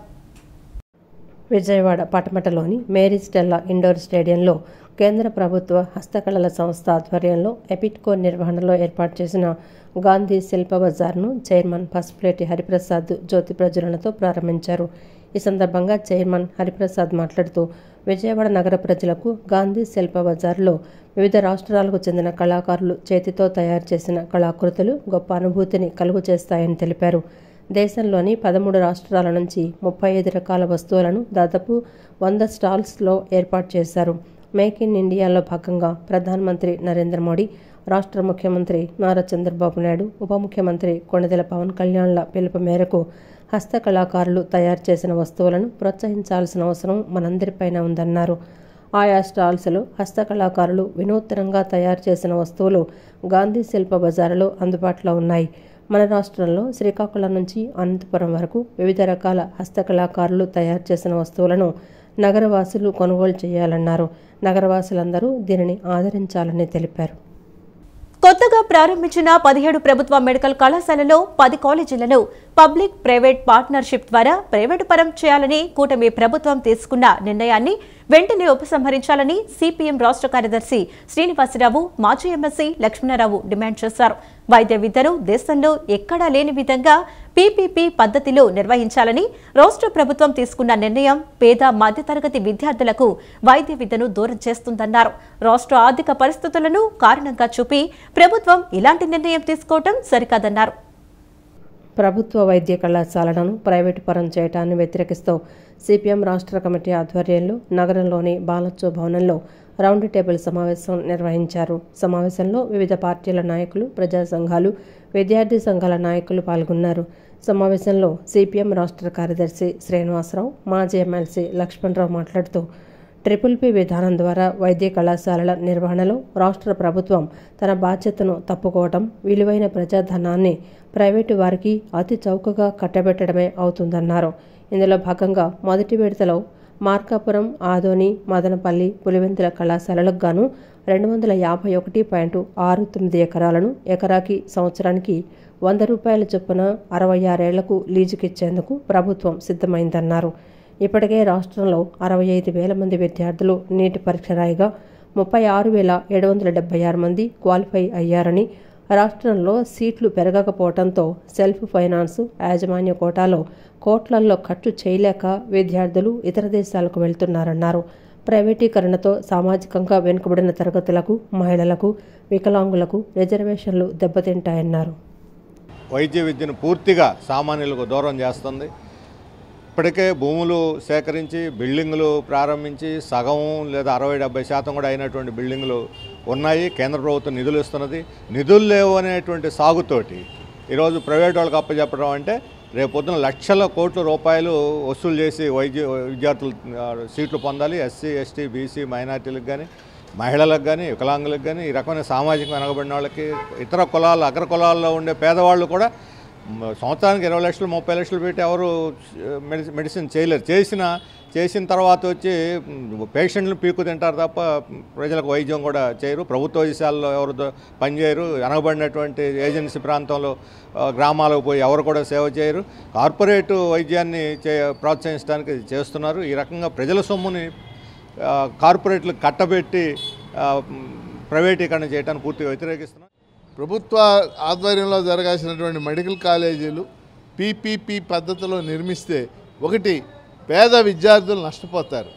విజయవాడ పటమటలోని మేరీ స్టెల్లా ఇండోర్ స్టేడియంలో కేంద్ర ప్రభుత్వ హస్తకళల సంస్థ ఆధ్వర్యంలో ఎపిట్కో నిర్వహణలో ఏర్పాటు చేసిన గాంధీ శిల్ప బజార్ను చైర్మన్ పసుపులేటి హరిప్రసాద్ జ్యోతి ప్రజ్వలనతో ప్రారంభించారు. ఈ సందర్భంగా చైర్మన్ హరిప్రసాద్ మాట్లాడుతూ విజయవాడ నగర ప్రజలకు గాంధీ శిల్ప బజార్లో వివిధ రాష్ట్రాలకు చెందిన కళాకారులు చేతితో తయారు చేసిన కళాకృతులు గొప్ప అనుభూతిని కలుగు చేస్తాయని తెలిపారు. దేశంలోని 13 రాష్ట్రాల నుంచి 35 రకాల వస్తువులను దాదాపు 100 స్టాల్స్లో ఏర్పాటు చేశారు. మేక్ ఇన్ ఇండియాలో భాగంగా ప్రధానమంత్రి నరేంద్ర మోడీ, రాష్ట్ర ముఖ్యమంత్రి నారా చంద్రబాబు నాయుడు, ఉప ముఖ్యమంత్రి కొణిదెల పవన్ కళ్యాణ్ల పిలుపు మేరకు హస్తకళాకారులు తయారు చేసిన వస్తువులను ప్రోత్సహించాల్సిన అవసరం మనందరిపైన ఉందన్నారు. ఆయా స్టాల్స్లో హస్తకళాకారులు వినూత్నంగా తయారు చేసిన వస్తువులు గాంధీ శిల్ప బజారులో అందుబాటులో ఉన్నాయి. మన రాష్ట్రంలో శ్రీకాకుళం నుంచి అనంతపురం వరకు వివిధ రకాల హస్తకళాకారులు తయారు చేసిన వస్తువులను నగరవాసులు కొనుగోలు చేయాలన్నారు. నగరవాసులందరూ దీనిని ఆదరించాలని తెలిపారు. కొత్తగా ప్రారంభించిన 17 ప్రభుత్వ మెడికల్ కళాశాలలో 10 కాలేజీలను పబ్లిక్ ప్రైవేట్ పార్ట్నర్షిప్ ద్వారా ప్రైవేటు పరం చేయాలని కూటమి ప్రభుత్వం తీసుకున్న నిర్ణయాన్ని వెంటనే ఉపసంహరించాలని సిపిఎం రాష్ట్ర కార్యదర్శి శ్రీనివాసరావు, మాజీ ఎమ్మెల్సీ లక్ష్మణరావు డిమాండ్ చేశారు. వైద్య విద్యను దేశంలో ఎక్కడా లేని విధంగా పీపీపీ పద్ధతిలో నిర్వహించాలని రాష్ట్ర ప్రభుత్వం తీసుకున్న నిర్ణయం పేద మధ్యతరగతి విద్యార్థులకు వైద్య విద్యను దూరం చేస్తుందన్నారు. రాష్ట్ర ఆర్థిక పరిస్థితులను కారణంగా చూపి ప్రభుత్వం ఇలాంటి నిర్ణయం తీసుకోవడం సరికాదన్నారు. ప్రభుత్వ వైద్య కళాశాలను ప్రైవేటు పరం చేయడాన్ని వ్యతిరేకిస్తూ సిపిఎం రాష్ట్ర కమిటీ ఆధ్వర్యంలో నగరంలోని బాలచ్చో భవనంలో రౌండ్ టేబుల్ సమావేశం నిర్వహించారు. సమావేశంలో వివిధ పార్టీల నాయకులు, ప్రజా సంఘాలు, విద్యార్థి సంఘాల నాయకులు పాల్గొన్నారు. సమావేశంలో సిపిఎం రాష్ట్ర కార్యదర్శి శ్రీనివాసరావు, మాజీ ఎమ్మెల్సీ లక్ష్మణరావు మాట్లాడుతూ ట్రిపుల్ పీ విధానం ద్వారా వైద్య కళాశాలల నిర్వహణలో రాష్ట్ర ప్రభుత్వం తన బాధ్యతను తప్పుకోవటం, విలువైన ప్రజాధనాన్ని ప్రైవేటు వారికి అతి చౌకగా కట్టబెట్టడమే అవుతుందన్నారు. ఇందులో భాగంగా మొదటి విడతలో మార్కాపురం, ఆదోని, మదనపల్లి, పులివెందుల కళాశాలలకు గాను 251.69 ఎకరాలను ఎకరాకి సంవత్సరానికి 100 రూపాయల చొప్పున 66 ఏళ్లకు లీజుకిచ్చేందుకు ప్రభుత్వం సిద్ధమైందన్నారు. ఇప్పటికే రాష్ట్రంలో 65,000 మంది విద్యార్థులు నీట్ పరీక్ష రాయగా 36,776 మంది క్వాలిఫై అయ్యారని, రాష్ట్రంలో సీట్లు పెరగకపోవడంతో సెల్ఫ్ ఫైనాన్స్, యాజమాన్య కోటాలో కోట్లల్లో ఖర్చు చేయలేక విద్యార్థులు ఇతర దేశాలకు వెళ్తున్నారన్నారు. ప్రైవేటీకరణతో సామాజికంగా వెనుకబడిన తరగతులకు, మహిళలకు, వికలాంగులకు రిజర్వేషన్లు దెబ్బతింటాయన్నారు. వైద్య విద్యను పూర్తిగా సామాన్యులకు దూరం చేస్తుంది. ఇప్పటికే భూములు సేకరించి బిల్డింగులు ప్రారంభించి సగం లేదా 60-70% కూడా అయినటువంటి బిల్డింగులు ఉన్నాయి. కేంద్ర ప్రభుత్వం నిధులు ఇస్తున్నది. నిధులు లేవు అనేటువంటి సాగుతోటి ఈరోజు ప్రైవేట్ వాళ్ళకి అప్పచెప్పడం అంటే రేపొద్దున లక్షల కోట్ల రూపాయలు వసూలు చేసి విద్యార్థులు సీట్లు పొందాలి. ఎస్సీ, ఎస్టీ, బీసీ, మైనార్టీలకు కానీ, మహిళలకు కానీ, వికలాంగులకు కానీ, ఈ రకమైన సామాజిక వెనకబడిన వాళ్ళకి, ఇతర కులాలు, అగ్ర కులాల్లో ఉండే పేదవాళ్ళు కూడా సంవత్సరానికి 20 లక్షలు 30 లక్షలు పెట్టి ఎవరు మెడిసిన్ చేయలేరు. చేసిన తర్వాత వచ్చి పేషెంట్లు పీకు తింటారు తప్ప ప్రజలకు వైద్యం కూడా చేయరు. ప్రభుత్వ విషయాల్లో ఎవరు పనిచేయరు. వెనకబడినటువంటి ఏజెన్సీ ప్రాంతంలో గ్రామాలకు పోయి ఎవరు కూడా సేవ చేయరు. కార్పొరేట్ వైద్యాన్ని ప్రోత్సహించడానికి చేస్తున్నారు. ఈ రకంగా ప్రజల సొమ్ముని కార్పొరేట్లు కట్టబెట్టి ప్రైవేటీకరణ చేయడానికి పూర్తిగా వ్యతిరేకిస్తున్నారు. ప్రభుత్వ ఆధ్వర్యంలో జరగాల్సినటువంటి మెడికల్ కాలేజీలు పీపీపీ పద్ధతిలో నిర్మిస్తే ఒకటి పేద విద్యార్థులు నష్టపోతారు.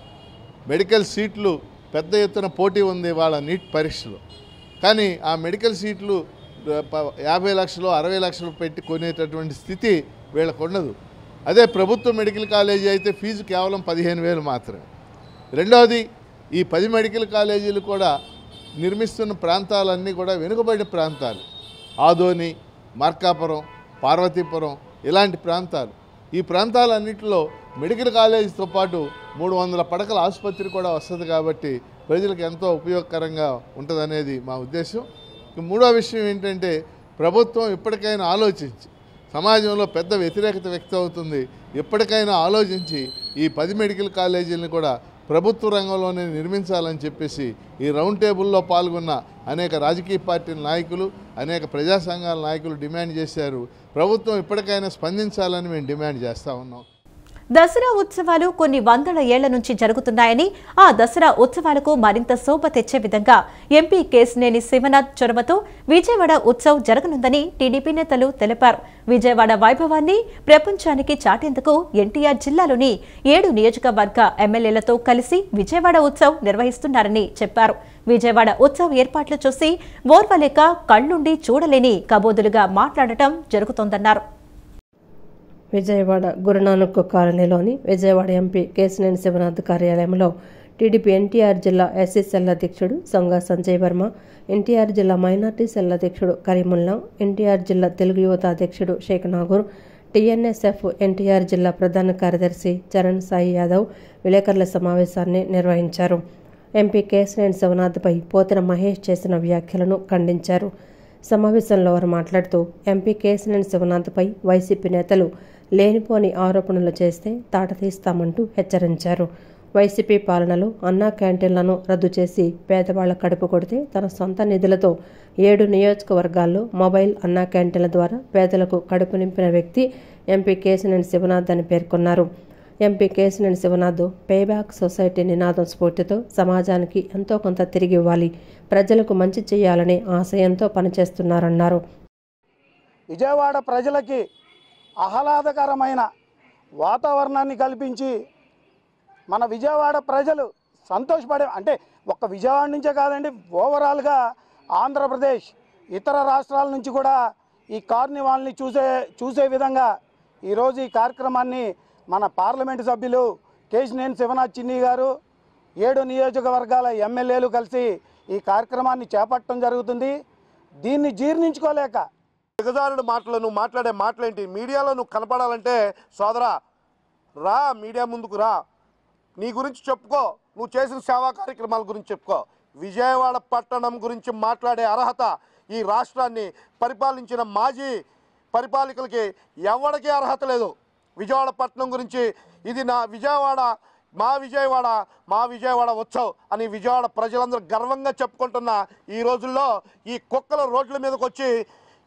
మెడికల్ సీట్లు పెద్ద ఎత్తున పోటీ ఉంది వాళ్ళ నీట్ పరీక్షలో. కానీ ఆ మెడికల్ సీట్లు 50 లక్షలు 60 లక్షలు పెట్టి కొనేటటువంటి స్థితి వీళ్ళకు ఉండదు. అదే ప్రభుత్వ మెడికల్ కాలేజీ అయితే ఫీజు కేవలం 15,000 మాత్రమే. రెండవది, ఈ 10 మెడికల్ కాలేజీలు కూడా నిర్మిస్తున్న ప్రాంతాలన్నీ కూడా వెనుకబడిన ప్రాంతాలు. ఆదోని, మార్కాపురం, పార్వతీపురం ఇలాంటి ప్రాంతాలు. ఈ ప్రాంతాలన్నింటిలో మెడికల్ కాలేజీతో పాటు 300 పడకల ఆసుపత్రి కూడా వస్తుంది కాబట్టి ప్రజలకు ఎంతో ఉపయోగకరంగా ఉంటుందనేది మా ఉద్దేశం. మూడో విషయం ఏంటంటే ప్రభుత్వం ఇప్పటికైనా ఆలోచించి, సమాజంలో పెద్ద వ్యతిరేకత వ్యక్తం అవుతుంది, ఎప్పటికైనా ఆలోచించి ఈ 10 మెడికల్ కాలేజీలను కూడా ప్రభుత్వ రంగంలోనే నిర్మించాలని చెప్పేసి ఈ రౌండ్ టేబుల్లో పాల్గొన్న అనేక రాజకీయ పార్టీల నాయకులు, అనేక ప్రజా సంఘాల నాయకులు డిమాండ్ చేశారు. ప్రభుత్వం ఇప్పటికైనా స్పందించాలని మేము డిమాండ్ చేస్తూ ఉన్నాం. దసరా ఉత్సవాలు కొన్ని వందల ఏళ్ల నుంచి జరుగుతున్నాయని, ఆ దసరా ఉత్సవాలకు మరింత శోభ తెచ్చే విధంగా ఎంపీ కేశినేని శివనాథ్ చొరవతో విజయవాడ ఉత్సవ్ జరగనుందని టీడీపీ నేతలు తెలిపారు. విజయవాడ వైభవాన్ని ప్రపంచానికి చాటేందుకు ఎన్టీఆర్ జిల్లాలోని 7 నియోజకవర్గ ఎమ్మెల్యేలతో కలిసి విజయవాడ ఉత్సవ్ నిర్వహిస్తున్నారని చెప్పారు. విజయవాడ ఉత్సవ్ ఏర్పాట్లు చూసి ఓర్వలేక కళ్లుండి చూడలేని కబోదులుగా మాట్లాడటం జరుగుతోందన్నారు. విజయవాడ గురునానక్ కాలనీలోని విజయవాడ ఎంపీ కేశినేని శివనాథ్ కార్యాలయంలో టీడీపీ ఎన్టీఆర్ జిల్లా ఎస్సీ సెల్ అధ్యక్షుడు సొంగ సంజయ్ వర్మ, ఎన్టీఆర్ జిల్లా మైనార్టీ సెల్ అధ్యక్షుడు కరీముల్లా, ఎన్టీఆర్ జిల్లా తెలుగు యువత అధ్యక్షుడు షేక్ నాగూర్, టీఎన్ఎస్ఎఫ్ ఎన్టీఆర్ జిల్లా ప్రధాన కార్యదర్శి చరణ్ సాయి యాదవ్ విలేకరుల సమావేశాన్ని నిర్వహించారు. ఎంపీ కేశినేని శివనాథ్పై పోతిన మహేష్ చేసిన వ్యాఖ్యలను ఖండించారు. సమావేశంలో వారు మాట్లాడుతూ ఎంపీ కేశినేని శివనాథ్పై వైసీపీ నేతలు లేనిపోని ఆరోపణలు చేస్తే తాట తీస్తామంటూ హెచ్చరించారు. వైసీపీ పాలనలో అన్నా క్యాంటీన్లను రద్దు చేసి పేదవాళ్ల కడుపు కొడితే తన సొంత నిధులతో 7 నియోజకవర్గాల్లో మొబైల్ అన్నా క్యాంటీన్ల ద్వారా పేదలకు కడుపు నింపిన వ్యక్తి ఎంపీ కేశినేని శివనాథ్ అని పేర్కొన్నారు. MP Kesineni Sivanath payback society నినాదం స్ఫూర్తితో సమాజానికి ఎంతో కొంత తిరిగి ఇవ్వాలి, ప్రజలకు మంచి చేయాలనే ఆశయంతో పనిచేస్తున్నారన్నారు. విజయవాడ ప్రజలకి ఆహ్లాదకరమైన వాతావరణాన్ని కల్పించి మన విజయవాడ ప్రజలు సంతోషపడే, అంటే ఒక్క విజయవాడ నుంచే కాదండి, ఓవరాల్గా ఆంధ్రప్రదేశ్ ఇతర రాష్ట్రాల నుంచి కూడా ఈ కార్నివాల్ని చూసే విధంగా ఈరోజు ఈ కార్యక్రమాన్ని మన పార్లమెంటు సభ్యులు కేశినేని శివనాథ్ చిన్ని గారు 7 నియోజకవర్గాల ఎమ్మెల్యేలు కలిసి ఈ కార్యక్రమాన్ని చేపట్టడం జరుగుతుంది. దీన్ని జీర్ణించుకోలేక దిగజారుడు మాటలు, నువ్వు మాట్లాడే మాటలేంటి, మీడియాలో నువ్వు కనపడాలంటే సోదరా రా, మీడియా ముందుకు రా, నీ గురించి చెప్పుకో, నువ్వు చేసిన సేవా కార్యక్రమాల గురించి చెప్పుకో. విజయవాడ పట్టణం గురించి మాట్లాడే అర్హత ఈ రాష్ట్రాన్ని పరిపాలించిన మాజీ పరిపాలకులకి ఎవరికీ అర్హత లేదు. విజయవాడ పట్టణం గురించి ఇది నా విజయవాడ, మా విజయవాడ ఉత్సవ్ అని విజయవాడ ప్రజలందరూ గర్వంగా చెప్పుకుంటున్న ఈ రోజుల్లో ఈ కుక్కల రోడ్ల మీదకి వచ్చి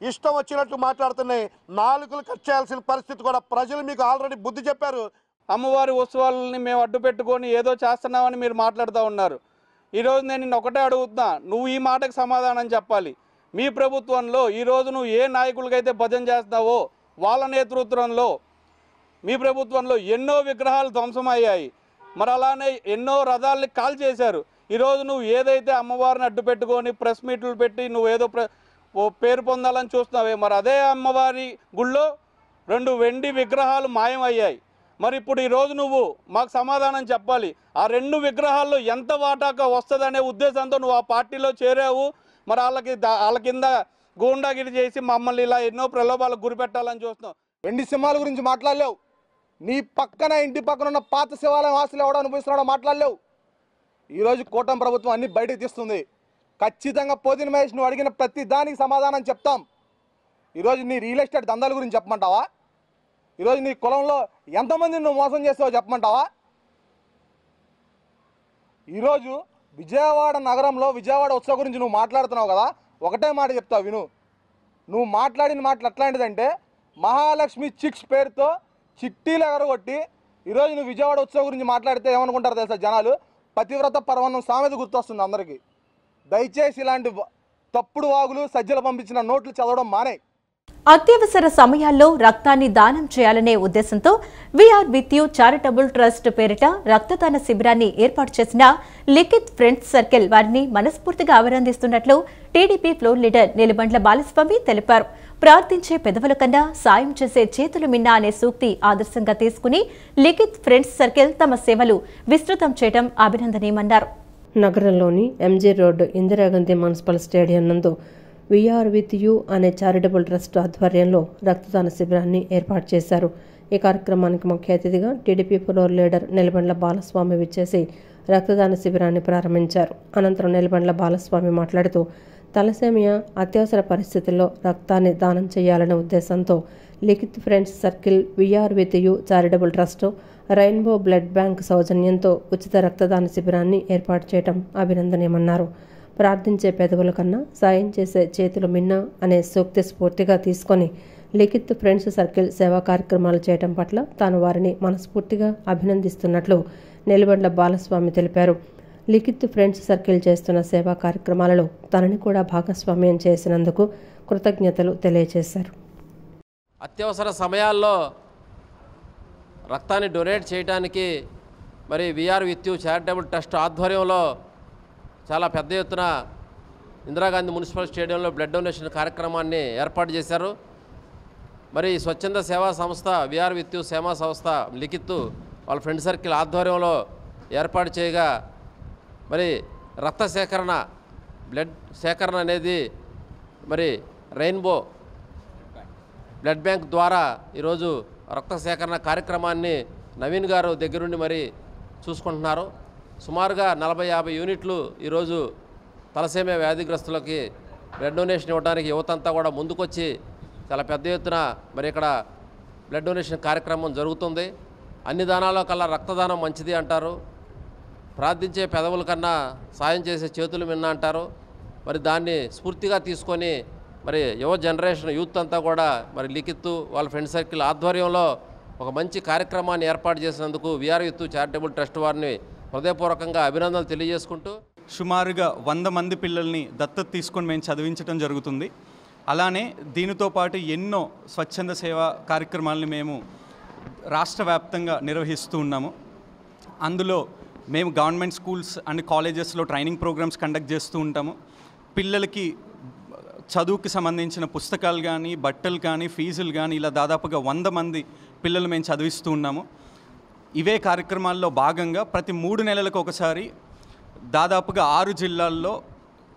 ఇష్టం వచ్చినట్లు మాట్లాడుతున్నాయి. నాలుకలు కట్ చేయాల్సిన పరిస్థితి కూడా ప్రజలు మీకు ఆల్రెడీ బుద్ధి చెప్పారు. అమ్మవారి ఉత్సవాలని మేము అడ్డు పెట్టుకొని ఏదో చేస్తున్నామని మీరు మాట్లాడుతూ ఉన్నారు. ఈరోజు నేను నిన్ను ఒకటే అడుగుతున్నా, నువ్వు ఈ మాటకు సమాధానం చెప్పాలి. మీ ప్రభుత్వంలో ఈరోజు నువ్వు ఏ నాయకులకైతే భజన చేస్తావో వాళ్ళ నేతృత్వంలో మీ ప్రభుత్వంలో ఎన్నో విగ్రహాలు ధ్వంసమయ్యాయి. మరి అలానే ఎన్నో రథాలని కాల్ చేశారు. ఈరోజు నువ్వు ఏదైతే అమ్మవారిని అడ్డు పెట్టుకొని ప్రెస్ మీట్లు పెట్టి నువ్వు ఏదో పేరు పొందాలని చూస్తున్నావే, మరి అదే అమ్మవారి గుళ్ళో 2 వెండి విగ్రహాలు మాయమయ్యాయి. మరి ఇప్పుడు ఈరోజు నువ్వు మాకు సమాధానం చెప్పాలి. ఆ 2 విగ్రహాల్లో ఎంత వాటాగా వస్తుందనే ఉద్దేశంతో నువ్వు ఆ పార్టీలో చేరావు. మరి వాళ్ళ కింద గూండాగిరి చేసి మమ్మల్ని ఇలా ఎన్నో ప్రలోభాలకు గురిపెట్టాలని చూస్తున్నావు. వెండి సింహాల గురించి మాట్లాడలేవు. నీ పక్కన ఇంటి పక్కన ఉన్న పాత శివాలయం ఆస్తులు ఎవడో అనుభవిస్తున్నాడో మాట్లాడలేవు. ఈరోజు కూటమి ప్రభుత్వం అన్ని బయటకు తీస్తుంది. ఖచ్చితంగా పోతిన మహేష్ నువ్వు అడిగిన ప్రతి దానికి సమాధానం చెప్తాం. ఈరోజు నీ రియల్ ఎస్టేట్ దందాల గురించి చెప్పమంటావా? ఈరోజు నీ కులంలో ఎంతమందిని నువ్వు మోసం చేస్తావో చెప్పమంటావా? ఈరోజు విజయవాడ నగరంలో విజయవాడ ఉత్సవం గురించి నువ్వు మాట్లాడుతున్నావు కదా, ఒకటే మాట చెప్తావు విను. నువ్వు మాట్లాడిన మాటలు ఎట్లాంటిదంటే మహాలక్ష్మి చిక్స్ పేరుతో చిట్టీలు ఎగరగొట్టి ఈరోజు నువ్వు విజయవాడ ఉత్సవం గురించి మాట్లాడితే ఏమనుకుంటారు తెలుసా జనాలు? పతివ్రత పర్వణం సామెత గుర్తొస్తుంది అందరికీ. దయచేసి ఇలాంటి తప్పుడు వాగులు సజ్జలు పంపించిన నోట్లు చదవడం మానే. అత్యవసర సమయాల్లో రక్తాన్ని దానం చేయాలనే ఉద్దేశంతో we are with you charitable trust పేరిట రక్తదాన శిబిరాన్ని ఏర్పాటు చేసిన లిఖిత్ ఫ్రెండ్స్ సర్కిల్ వారిని మనస్ఫూర్తిగా అభినందిస్తున్నట్లు టీడీపీ ఫ్లోర్ లీడర్ నిలబండ్ల బాలస్వామి తెలిపారు. ప్రార్థించే పెదవుల కన్నా సాయం చేసే చేతులు మిన్నా అనే సూక్తి ఆదర్శంగా తీసుకుని లిఖిత్ ఫ్రెండ్స్ సర్కిల్ తమ సేవలు విస్తృతం చేయడం అభినందనీయమన్నారు. నగరంలోని MG road Indira Gandhi municipal stadium నందు వీఆర్ విత్ యూ అనే చారిటబుల్ ట్రస్ట్ ఆధ్వర్యంలో రక్తదాన శిబిరాన్ని ఏర్పాటు చేశారు. ఈ కార్యక్రమానికి ముఖ్య అతిథిగా టీడీపీ ఫ్లోర్ లీడర్ నిలబండ్ల బాలస్వామి విచ్చేసి రక్తదాన శిబిరాన్ని ప్రారంభించారు. అనంతరం నిలబండ్ల బాలస్వామి మాట్లాడుతూ తలసేమియా అత్యవసర పరిస్థితుల్లో రక్తాన్ని దానం చేయాలనే ఉద్దేశంతో Likhith friends circle we are with you charitable trust rainbow blood bank సౌజన్యంతో ఉచిత రక్తదాన శిబిరాన్ని ఏర్పాటు చేయడం అభినందనీయమన్నారు. ప్రార్థించే పెదవుల కన్నా సాయం చేసే చేతులు మిన్నా అనే సూక్తి స్ఫూర్తిగా తీసుకొని లిఖిత్ ఫ్రెండ్స్ సర్కిల్ సేవా కార్యక్రమాలు చేయడం పట్ల తాను వారిని మనస్ఫూర్తిగా అభినందిస్తున్నట్లు నిలబండ్ల బాలస్వామి తెలిపారు. లిఖిత్ ఫ్రెండ్స్ సర్కిల్ చేస్తున్న సేవా కార్యక్రమాలలో తనని కూడా భాగస్వామ్యం చేసినందుకు కృతజ్ఞతలు తెలియజేశారు. అత్యవసర సమయాల్లో రక్తాన్ని డొనేట్ చేయడానికి మరి we are with you charitable trust ఆధ్వర్యంలో చాలా పెద్ద ఎత్తున ఇందిరాగాంధీ మున్సిపల్ స్టేడియంలో బ్లడ్ డొనేషన్ కార్యక్రమాన్ని ఏర్పాటు చేశారు. మరి స్వచ్ఛంద సేవా సంస్థ వీఆర్ విత్ యూ సేవా సంస్థ లిఖిత్ వాళ్ళ ఫ్రెండ్ సర్కిల్ ఆధ్వర్యంలో ఏర్పాటు చేయగా మరి రక్త సేకరణ బ్లడ్ సేకరణ అనేది మరి రెయిన్బో బ్లడ్ బ్యాంక్ ద్వారా ఈరోజు రక్త సేకరణ కార్యక్రమాన్ని నవీన్ గారు దగ్గరుండి మరి చూసుకుంటున్నారు. సుమారుగా 40-50 యూనిట్లు ఈరోజు తలసేమియా వ్యాధిగ్రస్తులకి బ్లడ్ డొనేషన్ ఇవ్వడానికి యువతంతా కూడా ముందుకొచ్చి చాలా పెద్ద ఎత్తున మరి ఇక్కడ బ్లడ్ డొనేషన్ కార్యక్రమం జరుగుతుంది. అన్ని దానాల కల్లా రక్తదానం మంచిది అంటారు. ప్రార్థించే పెదవుల కన్నా సాయం చేసే చేతులు మిన్నా అంటారు. మరి దాన్ని స్ఫూర్తిగా తీసుకొని మరి యువ జనరేషన్ యూత్ అంతా కూడా మరి లిఖిత్ వాళ్ళ ఫ్రెండ్ సర్కిల్ ఆధ్వర్యంలో ఒక మంచి కార్యక్రమాన్ని ఏర్పాటు చేసినందుకు వీఆర్ విత్ చారిటబుల్ ట్రస్ట్ వారిని హృదయపూర్వకంగా అభినందనలు తెలియజేసుకుంటూ సుమారుగా 100 మంది పిల్లల్ని దత్తత తీసుకొని మేము చదివించడం జరుగుతుంది. అలానే దీనితో పాటు ఎన్నో స్వచ్ఛంద సేవా కార్యక్రమాలని మేము రాష్ట్ర వ్యాప్తంగా నిర్వహిస్తూ ఉన్నాము. అందులో మేము గవర్నమెంట్ స్కూల్స్ అండ్ కాలేజెస్లో ట్రైనింగ్ ప్రోగ్రామ్స్ కండక్ట్ చేస్తూ ఉంటాము. పిల్లలకి చదువుకి సంబంధించిన పుస్తకాలు కానీ బట్టలు కానీ ఫీజులు కానీ ఇలా దాదాపుగా 100 మంది పిల్లలు మేము చదివిస్తూ ఉన్నాము. ఇవే కార్యక్రమాల్లో భాగంగా ప్రతి 3 నెలలకు ఒకసారి దాదాపుగా 6 జిల్లాల్లో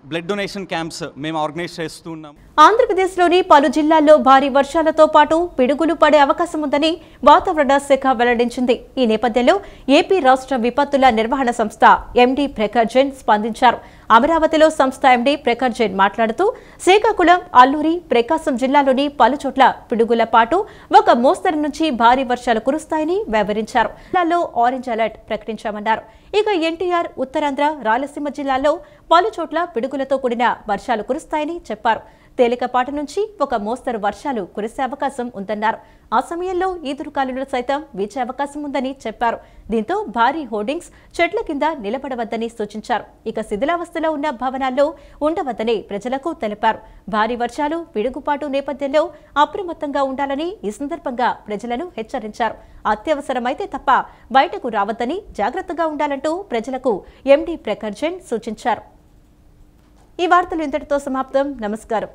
బ్లడ్ డొనేషన్ క్యాంప్స్ మేము ఆర్గనైజ్ చేస్తూ ఉన్నాము. ఆంధ్రప్రదేశ్లోని పలు జిల్లాల్లో భారీ వర్షాలతో పాటు పిడుగులు పడే అవకాశం ఉందని వాతావరణ శాఖ వెల్లడించింది. ఈ నేపథ్యంలో ఏపీ రాష్ట్ర విపత్తుల నిర్వహణ సంస్థ ఎండీ ప్రఖర్ జైన్ స్పందించారు. అమరావతిలో సంస్థ ఎండీ ప్రఖర్ జైన్ మాట్లాడుతూ శ్రీకాకుళం, అల్లూరి, ప్రకాశం జిల్లాలోని పలుచోట్ల పిడుగుల పాటు ఒక మోస్తరు నుంచి భారీ వర్షాలు కురుస్తాయని వివరించారు. జిల్లాలో ఆరెంజ్ అలర్ట్ ప్రకటించామన్నారు. ఇక ఎన్టీఆర్, ఉత్తరాంధ్ర, రాయలసీమ జిల్లాల్లో పలుచోట్ల పిడుగులతో కూడిన వర్షాలు కురుస్తాయని చెప్పారు. తేలికపాటి నుంచి ఒక మోస్తరు వర్షాలు కురిసే అవకాశం ఉందన్నారు. ఆ సమయంలో ఈదురుగాలులు సైతం వీచే అవకాశం ఉందని చెప్పారు. దీంతో భారీ హోర్డింగ్స్ చెట్ల కింద నిలబడవద్దని సూచించారు. ఇక శిథిలావస్థలో ఉన్న భవనాల్లో ఉండవద్దని ప్రజలకు తెలిపారు. భారీ వర్షాలు, పిడుగుపాటు నేపథ్యంలో అప్రమత్తంగా ఉండాలని ఈ సందర్భంగా ప్రజలను హెచ్చరించారు. అత్యవసరమైతే తప్ప బయటకు రావద్దని, జాగ్రత్తగా ఉండాలంటూ ప్రజలకు ఎండీ ప్రఖర్ జైన్ సూచించారు. ఈ వార్తలు ఇంతటితో సమాప్తం. నమస్కారం.